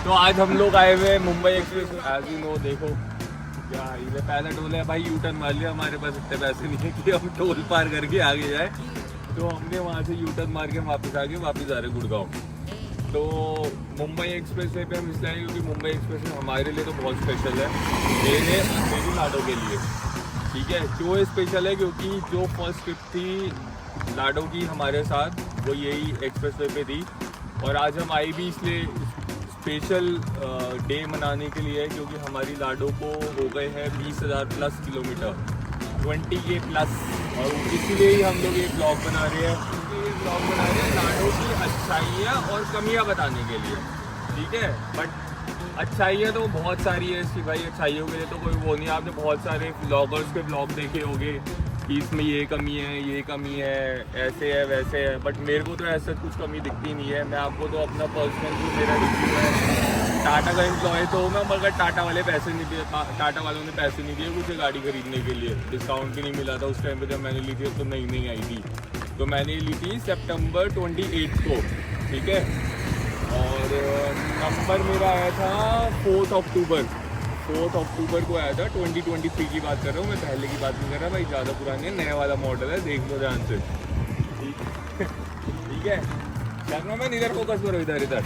तो आज हम लोग आए हुए Mumbai express. As you know, देखो क्या ये पहला टोल है भाई, यू टर्न मार लिया। हमारे पास इतने पैसे नहीं है कि हम टोल पार करके आगे जाए, तो हमने वहाँ से यू टर्न मार के वापस आ रहे गुड़गांव। तो मुंबई एक्सप्रेस वे पे हम इसलिए आए क्योंकि मुंबई एक्सप्रेस हमारे लिए तो बहुत स्पेशल है, मेरी लाडो के लिए। ठीक है, क्यों स्पेशल है? क्योंकि जो फर्स्ट ट्रिप थी लाडो की हमारे साथ, वो यही एक्सप्रेस वे पे थी। और आज हम आए भी इसलिए स्पेशल डे मनाने के लिए है क्योंकि हमारी लाडो को हो गए हैं 20,000 प्लस किलोमीटर, 20K प्लस। और इसीलिए ही हम लोग ये ब्लॉग बना रहे हैं, लाडो की अच्छाइयाँ और कमियाँ बताने के लिए। ठीक है, बट अच्छाइयाँ तो बहुत सारी है इसकी भाई। अच्छाइयों के लिए तो कोई वो नहीं। आपने बहुत सारे ब्लॉगर्स के ब्लॉग देखे होंगे कि इसमें ये कमी है, ऐसे है वैसे है, बट मेरे को तो ऐसा कुछ कमी दिखती नहीं है। मैं आपको तो अपना पर्सनल जो मेरा रिव्यू है, टाटा का एम्प्लॉय तो मैं, मगर टाटा वालों ने पैसे नहीं दिए मुझे गाड़ी खरीदने के लिए। डिस्काउंट भी नहीं मिला था उस टाइम पे जब मैंने ली थी, तो नई आई थी। तो मैंने ली थी सितंबर 28 को। ठीक है, और नंबर मेरा आया था 4 अक्टूबर को आया था। 2023 की बात कर रहा हूँ मैं, पहले की बात नहीं कर रहा भाई, ज़्यादा पुरानी है, नया वाला मॉडल है, देख लो ध्यान से। ठीक है, कैमरामैन इधर फोकस करो, इधर।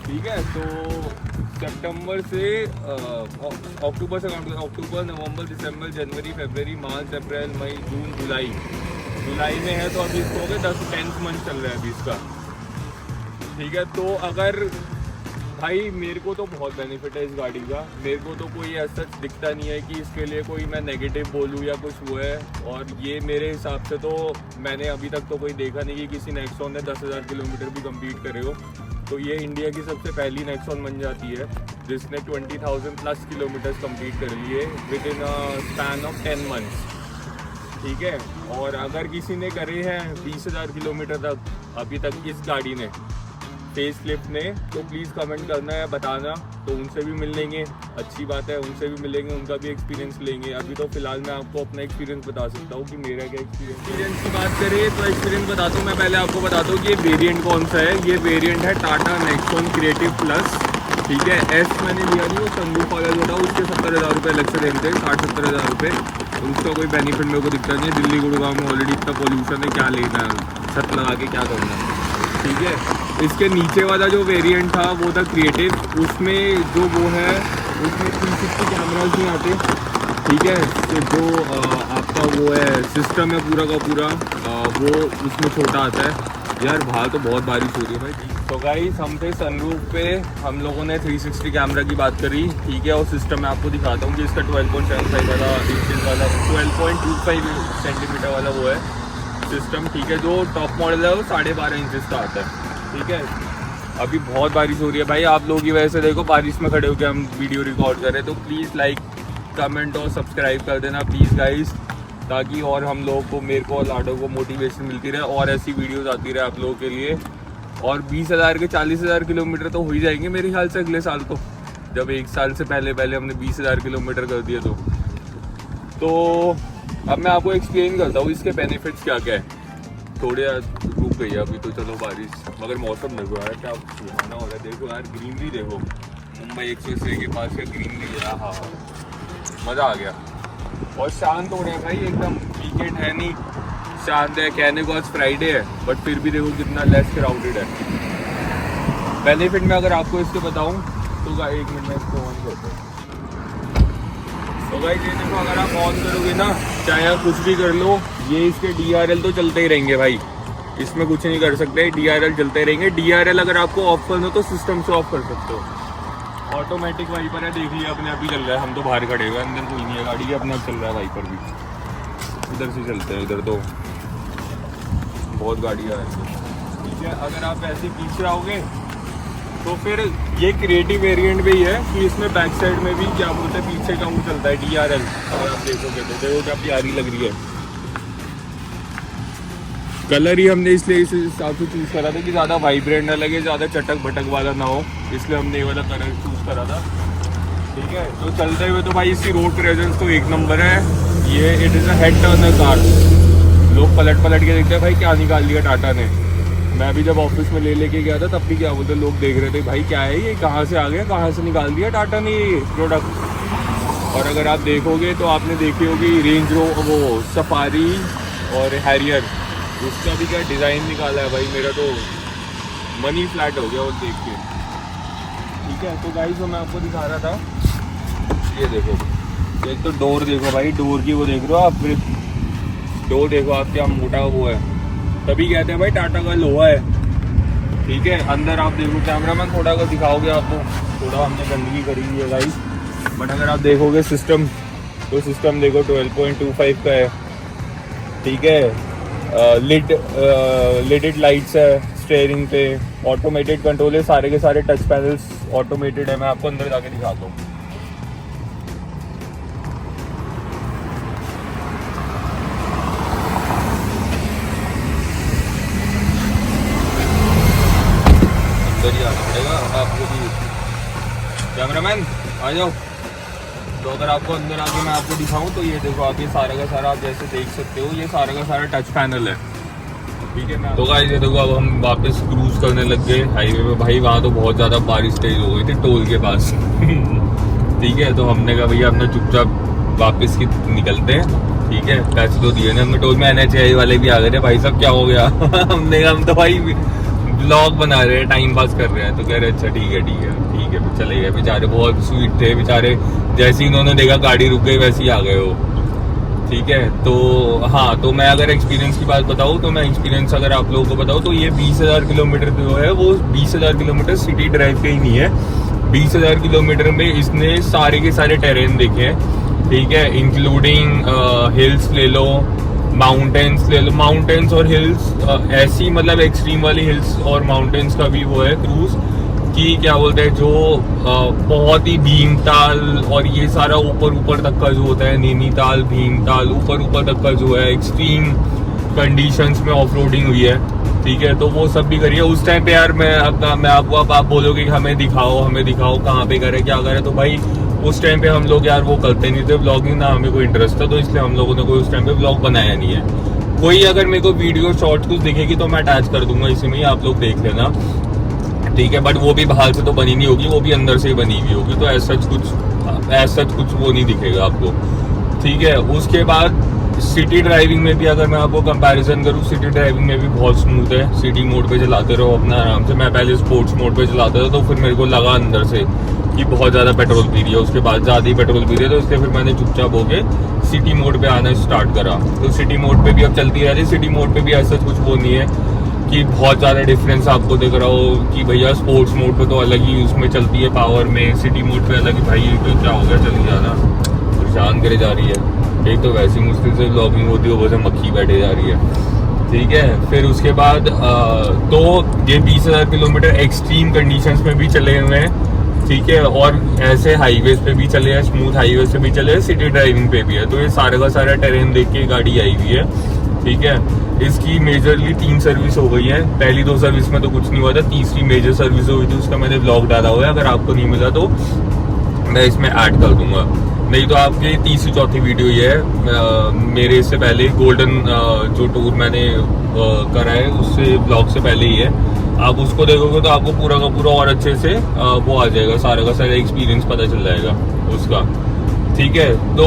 ठीक है, तो सितंबर से अक्टूबर से काउंट करो। अक्टूबर, नवंबर, दिसंबर, जनवरी, फरवरी, मार्च, अप्रैल, मई, जून, जुलाई में है, तो अभी इसको हो गए 10th मंथ चल रहा है अभी इसका। ठीक है, तो अगर भाई मेरे को तो बहुत बेनिफिट है इस गाड़ी का। मेरे को तो कोई ऐसा दिखता नहीं है कि इसके लिए कोई मैं नेगेटिव बोलूँ या कुछ वो है। और ये मेरे हिसाब से तो मैंने अभी तक तो कोई देखा नहीं कि किसी नेक्सॉन ने 10,000 किलोमीटर भी कंप्लीट करे हो। तो ये इंडिया की सबसे पहली नेक्सॉन बन जाती है जिसने 20,000 प्लस किलोमीटर्स कंप्लीट कर लिए with in span of 10 months. ठीक है, और अगर किसी ने करे हैं 20,000 किलोमीटर तक अभी तक इस गाड़ी ने, फेस लिफ्ट ने, तो प्लीज़ कमेंट करना है, बताना। तो उनसे भी मिल लेंगे, अच्छी बात है, उनसे भी मिलेंगे, उनका भी एक्सपीरियंस लेंगे। अभी तो फिलहाल मैं आपको अपना एक्सपीरियंस बता सकता हूँ कि मेरा क्या एक्सपीरियंस की बात करें तो एक्सपीरियंस बताता हूँ। मैं पहले आपको बताता हूँ कि ये वेरिएंट कौन सा है। ये वेरिएंट है टाटा नेक्सॉन क्रिएटिव प्लस। ठीक है, एस मैंने लिया नहीं, वो सनरूफ वाला जो था उसके 70,000 रुपये अलग से देते हैं, 60-70,000 रुपये। तो उसका कोई बेनिफिट मेरे को दिखता नहीं है। दिल्ली गुड़गांव में ऑलरेडी इतना पॉल्यूशन है, क्या लेना है, छत लगा के क्या करना है। ठीक है, इसके नीचे वाला जो वेरिएंट था वो था क्रिएटिव। उसमें जो वो है उसमें 360 कैमराज नहीं आते। ठीक है, तो जो आपका वो है सिस्टम है पूरा का पूरा, वो उसमें छोटा आता है। यार बाहर तो बहुत बारिश हो रही है भाई। तो गाइस, हम थे सनरूफ पे, हम लोगों ने 360 कैमरा की बात करी। ठीक है, और सिस्टम मैं आपको दिखाता हूँ कि इसका 12.75 वाला इंचेस वाला 12.25 सेंटीमीटर वाला वो है सिस्टम। ठीक है, जो टॉप मॉडल है वो 12.5 इंचेस का आता है। ठीक है, अभी बहुत बारिश हो रही है भाई, आप लोगों की वजह से देखो बारिश में खड़े होकर हम वीडियो रिकॉर्ड कर रहे हैं। तो प्लीज़ लाइक, कमेंट और सब्सक्राइब कर देना प्लीज़ गाइस, ताकि और हम लोगों को, मेरे को और लाडो को मोटिवेशन मिलती रहे और ऐसी वीडियोस आती रहे आप लोगों के लिए। और 20,000 के 40,000 किलोमीटर तो हो ही जाएंगे मेरे ख्याल से अगले साल को, जब एक साल से पहले हमने 20,000 किलोमीटर कर दिया। तो अब मैं आपको एक्सप्लेन करता हूँ इसके बेनिफिट्स क्या क्या है। थोड़े रुक गई अभी तो, चलो बारिश, मगर मौसम देखो यार क्या सुहाना हो रहा है। देखो यार ग्रीनरी देखो, मुंबई एक्सप्रेसवे के पास का ग्रीनरी है, हाँ मज़ा आ गया। और शांत हो रहे हैं भाई एकदम, वीकेंड है नहीं, शांत है। कहने को आज फ्राइडे है बट फिर भी देखो कितना लेस क्राउडेड है। बेनिफिट में अगर आपको इसके बताऊं तो 1 मिनट में इसको ऑन करते हैं। तो भाई ये देखो, अगर आप ऑन करोगे ना, चाहे आप कुछ भी कर लो, ये इसके DRL तो चलते ही रहेंगे भाई, इसमें कुछ नहीं कर सकते, DRL चलते रहेंगे। DRL अगर आपको ऑफ करना हो तो सिस्टम से ऑफ कर सकते हो। ऑटोमेटिक वाइपर है, देख लिया अपने आप ही चल रहा है। हम तो बाहर खड़े हुए, अंदर कोई नहीं है गाड़ी के, अपने आप चल रहा है वाइपर भी। इधर से चलते हैं, इधर तो बहुत गाड़ियाँ हैं। ठीक है, अगर आप ऐसे पीछे आओगे तो फिर ये क्रिएटिव वेरिएंट भी है कि इसमें बैक साइड में भी क्या बोलते हैं पीछे का वो चलता है DRL। अगर आप देखोगे तो देखो क्या प्यारी लग रही है। कलर ही हमने इसलिए इस हिसाब से चूज़ करा था कि ज़्यादा वाइब्रेंट ना लगे, ज़्यादा चटक भटक वाला ना हो, इसलिए हमने ये वाला कलर चूज़ करा था। ठीक है, तो चलते हुए तो भाई इसकी रोड प्रेजेंस तो एक नंबर है। ये it is a head Turner car. लोग पलट पलट के देखते हैं भाई क्या निकाल लिया टाटा ने। मैं भी जब ऑफिस में लेके गया था तब भी क्या बोलते लोग देख रहे थे भाई क्या है ये, कहाँ से आ गया, कहाँ से निकाल दिया टाटा ने ये प्रोडक्ट। और अगर आप देखोगे तो आपने देखी होगी रेंज वो सफारी और हैरियर, उसका भी क्या डिज़ाइन निकाला है भाई, मेरा तो मन ही फ्लैट हो गया वो देख के। ठीक है, तो गाइस मैं आपको दिखा रहा था, ये देखो, एक तो डोर देखो भाई, डोर की वो देख रहे हो आप, डोर देखो आप क्या मोटा वो है, तभी कहते हैं भाई टाटा का लोहा है। ठीक है, अंदर आप देखो, कैमरामैन थोड़ा अगर दिखाओगे आपको, थोड़ा हमने गंदगी करी हुई है गाइस, बट अगर आप देखोगे सिस्टम तो सिस्टम देखो 12.25 का है। ठीक है, लिडेड लाइट्स है स्टेयरिंग पे, ऑटोमेटेड कंट्रोल है, सारे के सारे टच पैनल्स ऑटोमेटेड है। मैं आपको अंदर जाके दिखाता हूँ। अंदर ही आना पड़ेगा आपको भी, कैमरामैन आ जाओ। तो अगर आपको अंदर आके मैं आपको दिखाऊं तो ये देखो आप, ये सारा का सारा आप जैसे देख सकते हो, ये सारा का सारा टच पैनल है। ठीक है, तो गाइस ये देखो अब हम वापस क्रूज करने लग गए हाईवे पे। भाई वहाँ तो बहुत ज़्यादा बारिश तेज हो गई थी टोल के पास। ठीक है, तो हमने कहा भैया अपना चुपचाप वापस निकलते हैं। ठीक है, पैसे तो दिए ना हमने टोल में, NHAI वाले भी आ गए थे, भाई साहब क्या हो गया। हमने कहा हम तो भाई ब्लॉग बना रहे हैं, टाइम पास कर रहे हैं, तो कह रहे अच्छा ठीक है ठीक है ठीक है, फिर चले गए। बेचारे बहुत स्वीट थे बेचारे, जैसे ही इन्होंने देखा गाड़ी रुक गई वैसे ही आ गए हो। ठीक है, तो हाँ, तो मैं अगर एक्सपीरियंस की बात बताऊँ तो मैं एक्सपीरियंस अगर आप लोगों को बताऊँ तो ये 20,000 किलोमीटर जो है वो 20,000 किलोमीटर सिटी ड्राइव के ही नहीं है। 20,000 किलोमीटर में इसने सारे के सारे टेरेन देखे हैं। ठीक है, इंक्लूडिंग हिल्स ले लो, माउंटेन्स ले लो, माउंटेन्स और हिल्स, ऐसी मतलब एक्सट्रीम वाली हिल्स और माउंटेन्स का भी वो है क्रूज कि क्या बोलते हैं, जो बहुत ही भीमताल और ये सारा ऊपर तक का जो होता है, नैनीताल भीमताल ऊपर तक का जो है एक्सट्रीम कंडीशंस में ऑफ रोडिंग हुई है। ठीक है, तो वो सब भी करिए। उस टाइम पे यार मैं आपको अब आप बोलोगे कि हमें दिखाओ कहाँ पे करे क्या करे, तो भाई उस टाइम पे हम लोग यार वो करते नहीं थे व्लॉगिंग, ना हमें कोई इंटरेस्ट था, तो इसलिए हम लोगों ने कोई उस टाइम पे व्लॉग बनाया नहीं है। कोई अगर मेरे को वीडियो शॉर्ट कुछ दिखेगी तो मैं अटैच कर दूंगा इसी में ही, आप लोग देख लेना। ठीक है, बट वो भी बाहर से तो बनी नहीं होगी, वो भी अंदर से ही बनी हुई होगी, तो ऐसा कुछ वो नहीं दिखेगा आपको। ठीक है, उसके बाद सिटी ड्राइविंग में भी अगर मैं आपको कंपैरिजन करूँ, सिटी ड्राइविंग में भी बहुत स्मूथ है। सिटी मोड पे चलाते रहो अपना आराम से। मैं पहले स्पोर्ट्स मोड पे चलाता था तो फिर मेरे को लगा अंदर से कि बहुत ज़्यादा पेट्रोल पी रही है, उसके बाद ज़्यादा ही पेट्रोल पी रही है, तो इसलिए फिर मैंने चुपचाप होके सिटी मोड पे आना स्टार्ट करा। तो सिटी मोड पे भी अब चलती रहती है। सिटी मोड पे भी ऐसा कुछ वो नहीं है कि बहुत ज़्यादा डिफरेंस आपको दिख रहा हो कि भैया स्पोर्ट्स मोड पे तो अलग ही उसमें चलती है पावर में, सिटी मोड पे अलग ही। भाई तो क्या हो गया, चली जाना, परेशान करे जा रही है। एक तो वैसी मुश्किल से ब्लॉगिंग होती है, वो वैसे मक्खी बैठे जा रही है। ठीक है, फिर उसके बाद तो ये 20,000 किलोमीटर एक्सट्रीम कंडीशंस में भी चले हुए हैं। ठीक है, और ऐसे हाईवेज पे भी चले हैं, स्मूथ हाईवेज पे भी चले हैं, सिटी ड्राइविंग पे भी है। तो ये सारा का सारा टेरेन देख के गाड़ी आई हुई है। ठीक है, इसकी मेजरली 3 सर्विस हो गई है। पहली 2 सर्विस में तो कुछ नहीं हुआ था, तीसरी मेजर सर्विस हुई थी, उसका मैंने ब्लॉग डाला हुआ है। अगर आपको नहीं मिला तो मैं इसमें ऐड कर दूंगा, नहीं तो आपकी तीसरी चौथी वीडियो ये है। मेरे इससे पहले गोल्डन जो टूर मैंने करा है उससे ब्लॉग से पहले ही है। आप उसको देखोगे तो आपको पूरा का पूरा और अच्छे से वो आ जाएगा, सारा का सारा एक्सपीरियंस पता चल जाएगा उसका। ठीक है, तो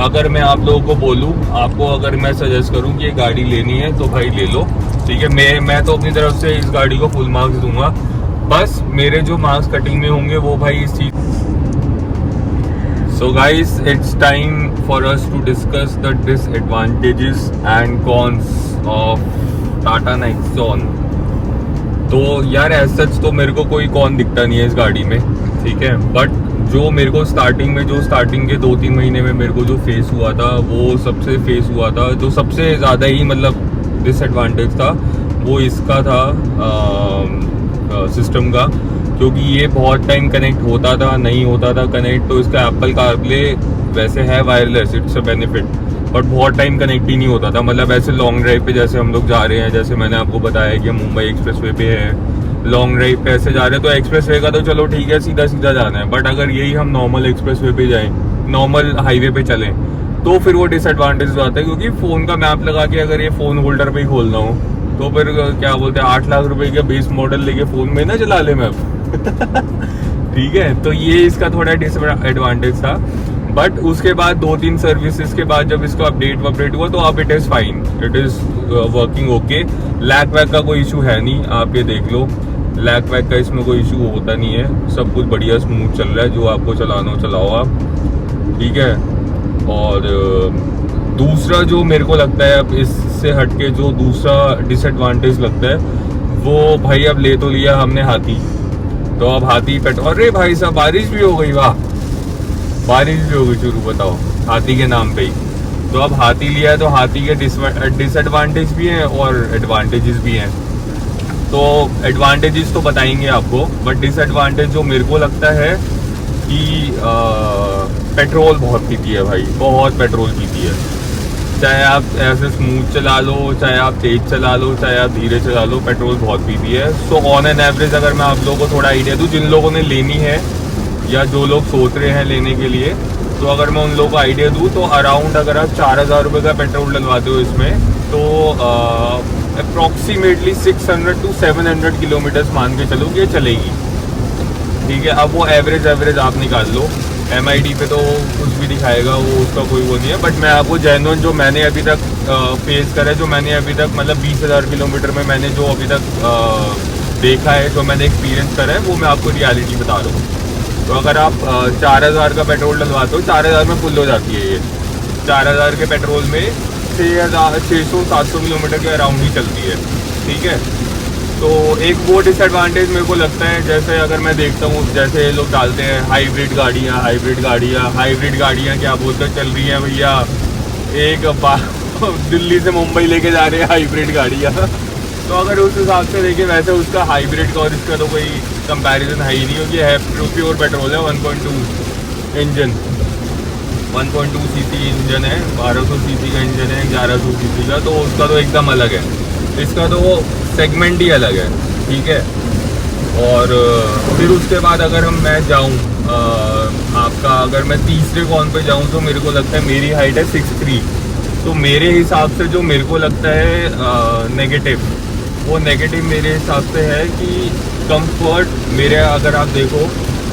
अगर मैं आप लोगों को बोलूँ, आपको अगर मैं सजेस्ट करूँ कि ये गाड़ी लेनी है तो भाई ले लो। ठीक है, मैं तो अपनी तरफ से इस गाड़ी को फुल मार्क्स दूंगा। बस मेरे जो मार्क्स कटिंग में होंगे वो भाई इस चीज। So guys, it's time for us to discuss the disadvantages and cons of Tata Nexon. तो यार एज सच तो मेरे को कोई कॉन दिखता नहीं है इस गाड़ी में। ठीक है, बट जो मेरे को स्टार्टिंग के 2-3 महीने में मेरे को जो फेस हुआ था, वो सबसे फेस हुआ था, जो सबसे ज़्यादा ही मतलब डिसएडवांटेज था वो इसका था, सिस्टम का। क्योंकि ये बहुत टाइम कनेक्ट होता था, नहीं होता था कनेक्ट। तो इसका एप्पल कारप्ले वैसे है wireless, it's a benefit, but बहुत टाइम कनेक्ट ही नहीं होता था। मतलब ऐसे लॉन्ग ड्राइव पे जैसे हम लोग जा रहे हैं, जैसे मैंने आपको बताया कि मुंबई एक्सप्रेसवे पे है, लॉन्ग ड्राइव पे ऐसे जा रहे हैं, तो एक्सप्रेसवे का तो चलो ठीक है, सीधा सीधा जाना है। बट अगर यही हम नॉर्मल एक्सप्रेसवे पे जाएं, नॉर्मल हाईवे पे चलें, तो फिर वो डिसएडवांटेज आता है। क्योंकि फ़ोन का मैप लगा के अगर ये फ़ोन होल्डर पे ही खोलना हो, तो फिर क्या बोलते हैं 8 लाख रुपए का बेस मॉडल लेके फ़ोन में ना चला ले मैप। ठीक है, तो ये इसका थोड़ा डिसएडवांटेज था। बट उसके बाद 2-3 सर्विसेज के बाद जब इसको अपडेट हुआ, तो अब it is fine, it is working okay. Lag वैग का कोई इशू है नहीं, आप ये देख लो, लैग वैग का इसमें कोई इशू होता नहीं है, सब कुछ बढ़िया स्मूथ चल रहा है। जो आपको चलाना हो चलाओ आप, ठीक है। और दूसरा जो मेरे को लगता है, अब इससे हटके जो दूसरा डिसएडवांटेज लगता है, वो भाई अब ले तो लिया हमने हाथी, तो अब हाथी अरे भाई साहब बारिश भी हो गई, वाह बारिश भी हो गई शुरू, बताओ, हाथी के नाम पे ही। तो अब हाथी लिया है, तो हाथी के डिसएडवांटेज भी हैं और एडवांटेजेस भी हैं। तो एडवांटेजेस तो बताएंगे आपको, बट डिसएडवांटेज जो मेरे को लगता है कि पेट्रोल बहुत पीती है भाई, बहुत पेट्रोल पीती है। चाहे आप ऐसे स्मूथ चला लो, चाहे आप तेज चला लो, चाहे आप धीरे चला लो, पेट्रोल बहुत पीती है। सो ऑन एन एवरेज अगर मैं आप लोगों को थोड़ा आइडिया दूँ, जिन लोगों ने लेनी है या जो लोग सोच रहे हैं लेने के लिए, तो अगर मैं उन लोगों को आइडिया दूँ, तो अराउंड अगर आप 4000 रुपये का पेट्रोल डलवाते हो इसमें, तो अप्रॉक्सीमेटली 600 to 700 किलोमीटर्स मान के चलो कि ये चलेगी। ठीक है, अब वो एवरेज आप निकाल लो। MID पे तो कुछ भी दिखाएगा, वो उसका कोई वो नहीं है। बट मैं आपको जेन्युइन जो मैंने अभी तक फेस करा है, जो मैंने अभी तक मतलब 20,000 किलोमीटर में मैंने जो अभी तक देखा है, जो मैंने एक्सपीरियंस करा है, वो मैं आपको रियलिटी बता रहा हूँ। तो अगर आप 4000 का पेट्रोल डलवाते हो, 4000 में फुल हो जाती है ये। 4000 के पेट्रोल में 600-700 किलोमीटर के अराउंड ही चलती है। ठीक है, तो एक वो डिसएडवांटेज मेरे को लगता है, जैसे अगर मैं देखता हूँ, जैसे लोग डालते हैं हाइब्रिड गाड़ियाँ क्या बोलते चल रही हैं भैया, एक दिल्ली से मुंबई लेके जा रहे हैं हाइब्रिड गाड़ियाँ। तो अगर उस हिसाब से देखें, वैसे उसका हाइब्रिड का और इसका तो कोई कंपैरिजन है ही नहीं, क्योंकि है प्योर पेट्रोल है। 1.2 इंजन, 1.2 सीसी इंजन है, 1200 सीसी का इंजन है, 1100 सीसी का, तो उसका तो एकदम अलग है। इसका तो वो सेगमेंट ही अलग है। ठीक है, और फिर उसके बाद अगर मैं जाऊँ आपका, अगर मैं तीसरे कौन पे जाऊँ, तो मेरे को लगता है मेरी हाइट है 6'3", तो मेरे हिसाब से जो मेरे को लगता है नेगेटिव, वो नेगेटिव मेरे हिसाब से है कि कंफर्ट मेरे, अगर आप देखो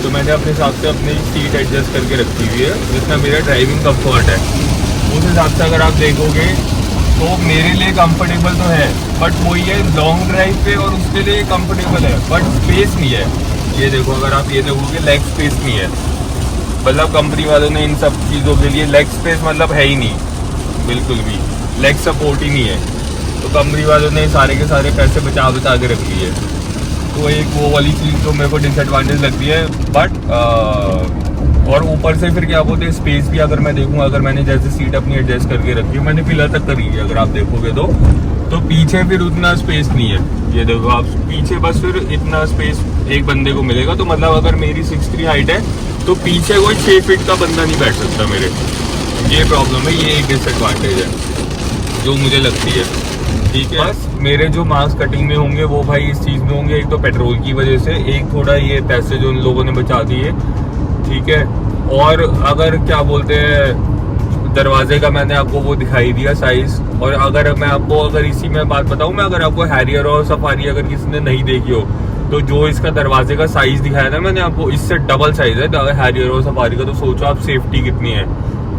तो मैंने अपने हिसाब से अपनी सीट एडजस्ट करके रखी हुई है, जिसमें मेरा ड्राइविंग कंफर्ट है। उस हिसाब से अगर आप देखोगे तो मेरे लिए कंफर्टेबल तो है, बट वही है लॉन्ग ड्राइव पे, और उसके लिए कंफर्टेबल है, बट स्पेस नहीं है। ये देखो, अगर आप ये देखोगे लेग स्पेस नहीं है, मतलब कंपनी वालों ने इन सब चीज़ों के लिए लेग स्पेस मतलब है ही नहीं, बिल्कुल भी लेग सपोर्ट ही नहीं है। तो कंपनी वालों ने सारे के सारे पैसे बचा के रख लिए। तो एक वो वाली चीज़ तो मेरे को डिसएडवांटेज लगती है। बट और ऊपर से फिर क्या बोलते हैं, स्पेस भी अगर मैं देखूँ, अगर मैंने जैसे सीट अपनी एडजस्ट करके रखी है, मैंने फिलहाल तक करी है, अगर आप देखोगे तो पीछे फिर उतना स्पेस नहीं है। ये देखो आप, पीछे बस फिर इतना स्पेस एक बंदे को मिलेगा। तो मतलब अगर मेरी 6'3" हाइट है, तो पीछे कोई 6 फीट का बंदा नहीं बैठ सकता मेरे। ये प्रॉब्लम है, ये एक डिसएडवांटेज है जो मुझे लगती है। ठीक है, बस मेरे जो मार्क्स कटिंग में होंगे वो भाई इस चीज़ में होंगे, एक तो पेट्रोल की वजह से, एक थोड़ा ये पैसे जो इन लोगों ने बचा दिए। ठीक है, और अगर क्या बोलते हैं, दरवाजे का मैंने आपको वो दिखाई दिया साइज। और अगर मैं आपको अगर इसी में बात बताऊं, मैं अगर आपको हैरियर और सफारी अगर किसी ने नहीं देखी हो, तो जो इसका दरवाजे का साइज दिखाया था मैंने आपको, इससे डबल साइज है अगर हैरियर और सफारी का। तो सोचो आप सेफ्टी कितनी है।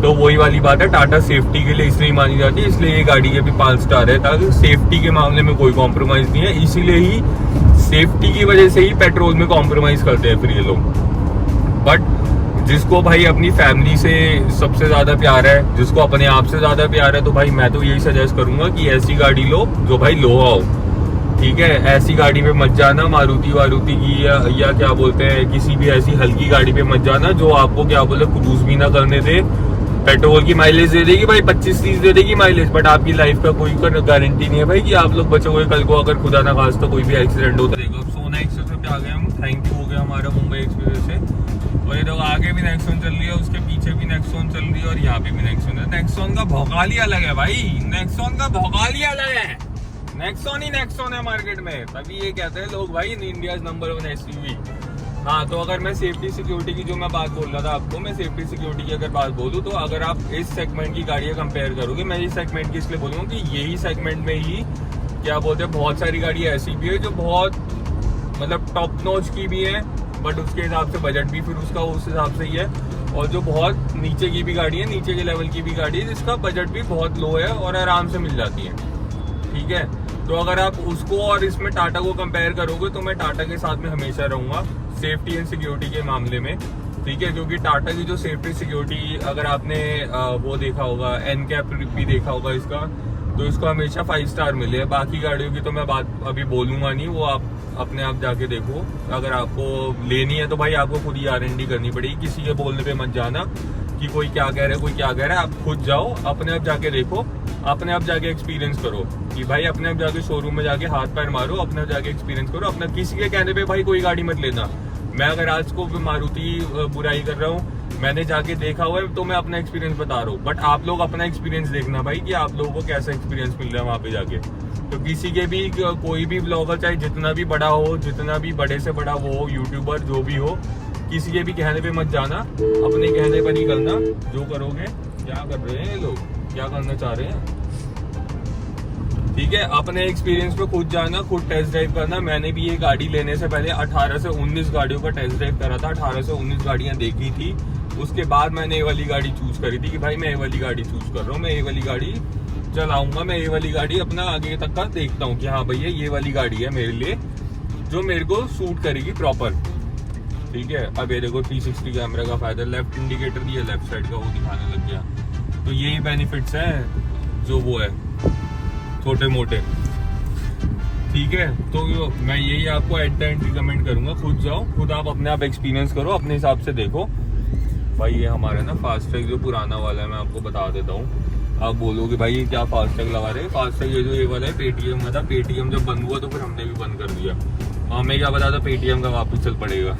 तो वही वाली बात है, टाटा सेफ्टी के लिए इसलिए मानी जाती है, इसलिए ये गाड़ी के भी 5 स्टार है, ताकि सेफ्टी के मामले में कोई कॉम्प्रोमाइज नहीं है। इसीलिए ही सेफ्टी की वजह से ही पेट्रोल में कॉम्प्रोमाइज करते हैं फिर ये लोग। बट जिसको भाई अपनी फैमिली से सबसे ज़्यादा प्यार है, जिसको अपने आप से ज़्यादा प्यार है, तो भाई मैं तो यही सजेस्ट करूंगा कि ऐसी गाड़ी लो जो भाई लो आओ। ठीक है, ऐसी गाड़ी पे मत जाना, मारुति वारुति की या क्या बोलते हैं किसी भी ऐसी हल्की गाड़ी पे मत जाना जो आपको क्या बोले क्रूज भी ना करने दे। पेट्रोल की माइलेज दे देगी भाई 25-30 दे देगी माइलेज, बट आपकी लाइफ का कोई गारंटी नहीं है भाई कि आप लोग बचोगे कल को अगर खुदा ना खास्ता कोई भी एक्सीडेंट होता रहेगा। अब सोना एक्सप्रेस पे आ गए हम, थैंक यू हो गया हमारा मुंबई एक्सप्रेस से। और ये देखो आगे भी नेक्सॉन चल रही है, उसके पीछे भी नेक्सॉन चल रही है और यहाँ पे भी नेक्सॉन है। नेक्सॉन का भौकाल ही अलग है भाई, नेक्सॉन का भौकाल ही अलग है, नेक्सॉन ही नेक्सॉन है मार्केट में, तभी ये कहते हैं लोग भाई इंडिया नंबर 1 एसयूवी। हाँ, तो अगर मैं सेफ्टी सिक्योरिटी की जो मैं बात बोल रहा था आपको, मैं सेफ्टी सिक्योरिटी की अगर बात बोलूँ तो अगर आप इस सेगमेंट की गाड़ियाँ कंपेयर करोगे, मैं इस सेगमेंट की इसलिए बोलूँगा कि यही सेगमेंट में ही क्या बोलते हैं बहुत सारी गाड़ियाँ ऐसी भी है जो बहुत मतलब टॉप नॉच की भी है, बट उसके हिसाब से बजट भी फिर उसका उस हिसाब से ही है। और जो बहुत नीचे की भी गाड़ी है, नीचे के लेवल की भी गाड़ी है जिसका बजट भी बहुत लो है और आराम से मिल जाती है। ठीक है, तो अगर आप उसको और इसमें टाटा को कंपेयर करोगे तो मैं टाटा के साथ में हमेशा रहूंगा सेफ्टी एंड सिक्योरिटी के मामले में। ठीक है, क्योंकि टाटा की जो सेफ्टी सिक्योरिटी अगर आपने वो देखा होगा, एनकैप भी देखा होगा इसका, तो इसको हमेशा 5 स्टार मिले हैं। बाकी गाड़ियों की तो मैं बात अभी बोलूंगा नहीं, वो आप अपने आप जाके देखो। अगर आपको लेनी है तो भाई आपको खुद ही R&D करनी पड़ेगी, किसी के बोलने पे मत जाना कि कोई क्या कह रहा है कोई क्या कह रहा है। आप खुद जाओ, अपने आप जाके देखो, अपने आप जाके एक्सपीरियंस करो कि भाई अपने आप जाके शोरूम में जाके हाथ पैर मारो, अपने आप जाके एक्सपीरियंस करो। अपना किसी के कहने पे भाई कोई गाड़ी मत लेना। मैं अगर आज को मारुति बुराई कर रहा हूँ, मैंने जाके देखा हुआ है तो मैं अपना एक्सपीरियंस बता रहा हूँ, बट आप लोग अपना एक्सपीरियंस देखना भाई कि आप लोगों को कैसा एक्सपीरियंस मिल रहा है वहां पे जाके। तो किसी के भी कोई भी ब्लॉगर चाहे जितना भी बड़ा हो, जितना भी बड़े से बड़ा वो हो, यूट्यूबर जो भी हो, किसी के भी कहने पे मत जाना, अपने कहने पर ही करना जो करोगे। क्या कर रहे हैं लोग, क्या करना चाह रहे हैं? ठीक है, अपने एक्सपीरियंस पे खुद जाना, खुद टेस्ट ड्राइव करना। मैंने भी ये गाड़ी लेने से पहले 18 से 19 गाड़ियों का टेस्ट ड्राइव करा था, 18 से 19 गाड़ियां देखी थी। उसके बाद मैंने ये वाली गाड़ी चूज करी थी कि भाई मैं ये वाली गाड़ी चूज कर रहा हूँ, मैं ये वाली गाड़ी चलाऊंगा, मैं ये वाली गाड़ी अपना आगे तक का देखता हूँ कि हाँ भैया ये वाली गाड़ी है मेरे लिए जो मेरे को सूट करेगी प्रॉपर। ठीक है, अब ये देखो 360 कैमरा का फायदा, लेफ्ट इंडिकेटर दिया लेफ्ट साइड का वो दिखाने लग गया। तो यही बेनिफिट्स हैं जो वो है छोटे मोटे। ठीक है, तो मैं यही आपको एट द एंड रिकमेंड करूंगा, खुद जाओ, खुद आप अपने आप एक्सपीरियंस करो, अपने हिसाब से देखो। भाई ये हमारा ना फास्टैग जो पुराना वाला है मैं आपको बता देता हूँ। आप बोलोगे भाई ये क्या फास्टैग लगा रहे हैं? फास्टैग ये जो ये वाला है पेटीएम का था, पेटीएम जब बंद हुआ तो फिर हमने भी बंद कर दिया। हमें क्या पता था पेटीएम का वापस चल पड़ेगा।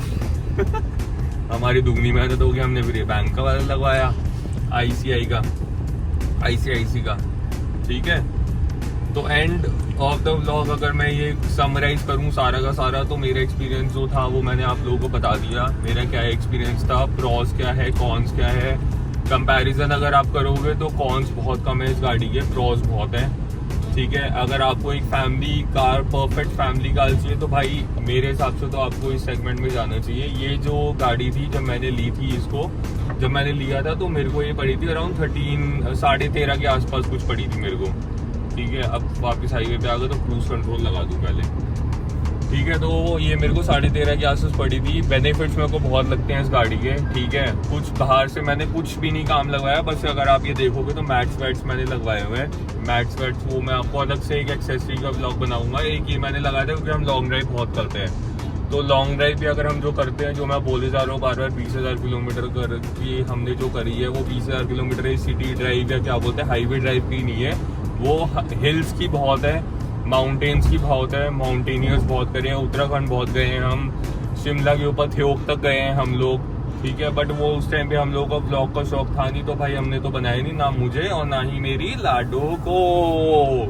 हमारी दुगनी मेहनत होगी, हमने फिर बैंक का वाला लगवाया, आईसीआईसी का। ठीक है, तो एंड ऑफ द व्लॉग अगर मैं ये समराइज करूं सारा का सारा, तो मेरा एक्सपीरियंस जो था वो मैंने आप लोगों को बता दिया। मेरा क्या एक्सपीरियंस था, प्रॉस क्या है, कॉन्स क्या है। कंपैरिजन अगर आप करोगे तो कॉन्स बहुत कम है इस गाड़ी के, प्रॉस बहुत है। ठीक है, अगर आपको एक family car, perfect family car चाहिए तो भाई मेरे हिसाब से तो आपको इस सेगमेंट में जाना चाहिए। ये जो गाड़ी थी जब मैंने ली थी इसको, जब मैंने लिया था तो मेरे को ये पड़ी थी अराउंड 13-13.5 के आसपास कुछ पड़ी थी मेरे को। ठीक है, अब वापस हाईवे पे आ गए तो क्रूज कंट्रोल लगा दूं पहले। ठीक है, तो ये मेरे को 13.5 के आसपास पड़ी थी। बेनिफिट्स मेरे को बहुत लगते हैं इस गाड़ी के। ठीक है, कुछ बाहर से मैंने कुछ भी नहीं काम लगवाया, बस अगर आप ये देखोगे तो मैट्स वैट्स मैंने लगवाए हुए हैं। मैट्स वैट्स वो मैं आपको अलग से एक एक्सेसरी का ब्लॉग बनाऊंगा। एक ये मैंने लगाया था क्योंकि हम लॉन्ग ड्राइव बहुत करते हैं, तो लॉन्ग ड्राइव भी अगर हम जो करते हैं, जो मैं बोले जा रहा हूँ बार बार 20,000 किलोमीटर की हमने जो करी है, वो 20,000 किलोमीटर सिटी ड्राइव या क्या बोलते हैं हाईवे ड्राइव की नहीं है, वो हिल्स की बहुत है, माउंटेन्स की बहुत है, माउंटेनियर्स बहुत करे हैं। उत्तराखंड बहुत गए हैं हम, शिमला के ऊपर थ्योक तक गए हैं हम लोग। ठीक है, बट वो उस टाइम पे हम लोगों का ब्लॉग का शौक था नहीं, तो भाई हमने तो बनाया नहीं, ना मुझे और ना ही मेरी लाडो को।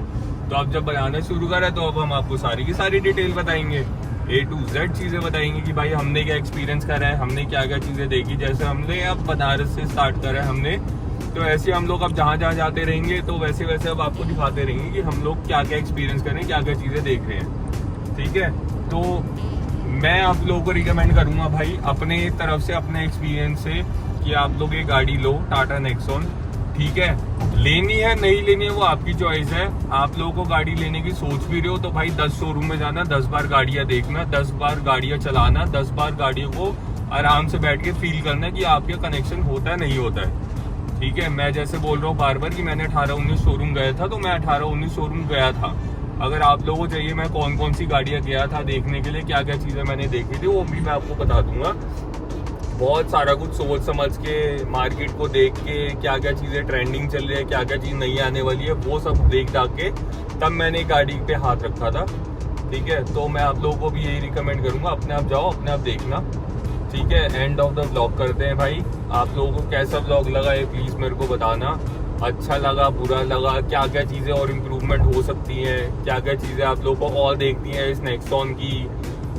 तो अब जब बनाना शुरू करा तो अब हम आपको सारी की सारी डिटेल बताएंगे, A to Z चीजें बताएंगे कि भाई हमने क्या एक्सपीरियंस करा है, हमने क्या क्या चीजें देखी। जैसे हमने अब बनारस से स्टार्ट करा है हमने, तो ऐसे हम लोग अब जहाँ जहाँ जाते रहेंगे तो वैसे वैसे अब आपको दिखाते रहेंगे कि हम लोग क्या क्या एक्सपीरियंस करें, क्या क्या चीजें देख रहे हैं। ठीक है, तो मैं आप लोगों को रिकमेंड करूंगा भाई अपने तरफ से, अपने एक्सपीरियंस से, कि आप लोग ये गाड़ी लो, टाटा नेक्सॉन। ठीक है, लेनी है नहीं लेनी है वो आपकी चॉइस है। आप लोगों को गाड़ी लेने की सोच भी रहे हो तो भाई 10 शोरूम में जाना, 10 बार गाड़ियां देखना, 10 बार गाड़ियां चलाना, 10 बार गाड़ियों को आराम से बैठ के फील करना कि आपका कनेक्शन होता है नहीं होता है। ठीक है, मैं जैसे बोल रहा हूँ बार बार कि मैंने 18-19 शोरूम गया था, तो मैं 18-19 शोरूम गया था, अगर आप लोगों को चाहिए मैं कौन कौन सी गाड़ियाँ गया था देखने के लिए, क्या क्या चीज़ें मैंने देखी थी, वो भी मैं आपको बता दूंगा। बहुत सारा कुछ सोच समझ के, मार्केट को देख के, क्या क्या चीज़ें ट्रेंडिंग चल रही है, क्या क्या चीज़ नई आने वाली है, वो सब देख दाख के तब मैंने गाड़ी पे हाथ रखा था। ठीक है, तो मैं आप लोगों को भी यही रिकमेंड करूंगा, अपने आप जाओ, अपने आप देखना। ठीक है, एंड ऑफ द व्लॉग करते हैं भाई। आप लोगों को कैसा व्लॉग लगा है प्लीज़ मेरे को बताना। अच्छा लगा, बुरा लगा, क्या क्या चीज़ें और इम्प्रूवमेंट हो सकती हैं, क्या क्या चीज़ें आप लोगों को और देखती हैं इस नेक्सॉन की।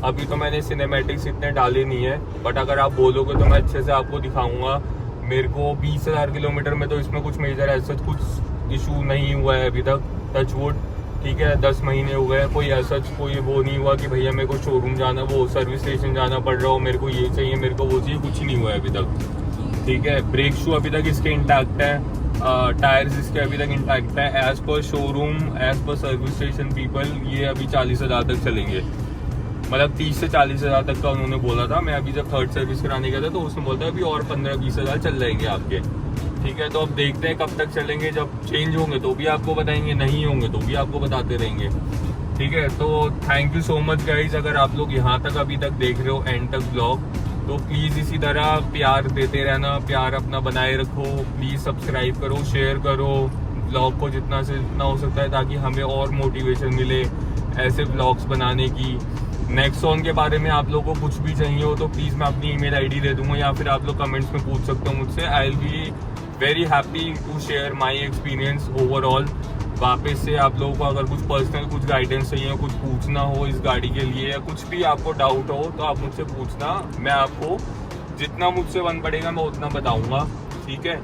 अभी तो मैंने सिनेमैटिक्स इतने डाले नहीं है, बट अगर आप बोलोगे तो मैं अच्छे से आपको दिखाऊंगा। मेरे को 20,000 किलोमीटर में तो इसमें कुछ मेजर ऐसा कुछ इशू नहीं हुआ है अभी तक, टच वुड। ठीक है, 10 महीने हो गए, कोई ऐसा कोई वो नहीं हुआ कि भैया मेरे को शोरूम जाना, वो सर्विस स्टेशन जाना पड़ रहा हो, मेरे को ये चाहिए, मेरे को वो चाहिए, कुछ ही नहीं हुआ है अभी तक। ठीक है, ब्रेक शू अभी तक इसके इंटैक्ट है, टायर्स इसके अभी तक इंटैक्ट है। As per showroom, as per service station people, ये अभी 40,000 तक चलेंगे, मतलब 30 से 40,000 तक का उन्होंने बोला था। मैं अभी जब थर्ड सर्विस कराने गया था तो उसने बोला था अभी और 15-20,000 चल जाएंगे आपके। ठीक है, तो अब देखते हैं कब तक चलेंगे, जब चेंज होंगे तो भी आपको बताएंगे, नहीं होंगे तो भी आपको बताते रहेंगे। ठीक है, तो thank you so much guys. अगर आप लोग यहाँ तक अभी तक देख रहे हो एंड तक ब्लॉग, तो प्लीज़ इसी तरह प्यार देते रहना, प्यार अपना बनाए रखो। प्लीज़ सब्सक्राइब करो, शेयर करो ब्लॉग को जितना से जितना हो सकता है, ताकि हमें और मोटिवेशन मिले ऐसे ब्लॉग्स बनाने की। नेक्सॉन के बारे में आप लोगों को कुछ भी चाहिए हो तो प्लीज़ मैं अपनी ईमेल आईडी दे दूंगा, या फिर आप लोग कमेंट्स में पूछ सकते हो मुझसे। I will be very happy to share my experience overall. वापस से आप लोगों को अगर कुछ पर्सनल कुछ गाइडेंस चाहिए, कुछ पूछना हो इस गाड़ी के लिए, या कुछ भी आपको डाउट हो तो आप मुझसे पूछना। मैं आपको जितना मुझसे बन पड़ेगा मैं उतना बताऊंगा। ठीक है,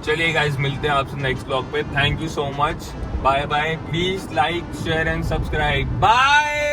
चलिए गाइज, मिलते हैं आपसे नेक्स्ट ब्लॉग पे। Thank you so much, bye bye. Please like, share and subscribe. Bye.